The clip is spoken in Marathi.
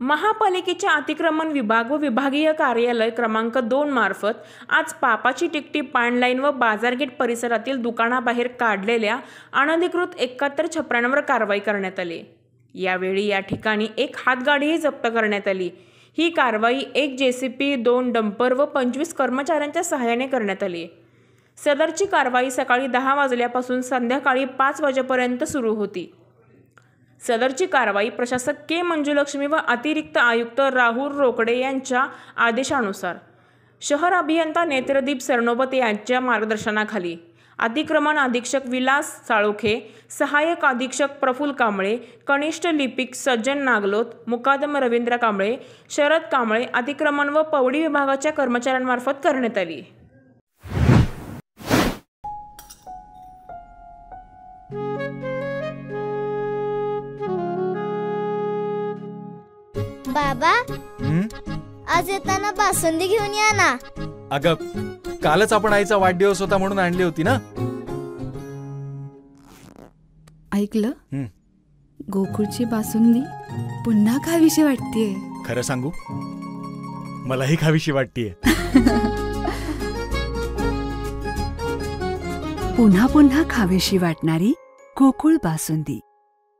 महापालिकेच्या अतिक्रमण विभाग व विभागीय कार्यालय क्रमांक 2 मार्फत आज पापाची टिकटी पान लाईन व बाजारगेट परिसरातील दुकानाबाहेर काढलेल्या अनधिकृत 71 छपऱ्यांवर कारवाई करण्यात आली। यावेळी या ठिकाणी एक हातगाडीही जप्त करण्यात आली। ही कारवाई 1 JCB, 2 डंपर व 25 कर्मचाऱ्यांच्या सहाय्याने करण्यात आली। सदरची कारवाई सकाळी 10 वाजल्यापासून संध्याकाळी 5 वाजेपर्यंत सुरू होती। सदरची कारवाई प्रशासक के मंजुलक्ष्मी व अतिरिक्त आयुक्त राहुल रोकडे यांच्या आदेशानुसार शहर अभियंता नेत्रदीप सरनोबत यांच्या मार्गदर्शनाखाली अतिक्रमण अधीक्षक विलास साळोखे, सहाय्यक अधीक्षक प्रफुल्ल कांबळे, कनिष्ठ लिपिक सज्जन नागलोत, मुकादम रवींद्र कांबळे, शरद कांबळे अतिक्रमण व पवडी विभागाच्या कर्मचाऱ्यांमार्फत करण्यात आली। बाबा, आज येताना बासुंदी घेऊन या ना। अगं, कालच आपण आईचा वाढदिवस होता म्हणून आणली होती ना। ऐकलं, गोकुळची बासुंदी पुन्हा खावीशी वाटतेय। खरं सांगू, मलाही खावीशी वाटतेय। पुन्हा पुन्हा खावीशी वाटणारी गोकुळ बासुंदी।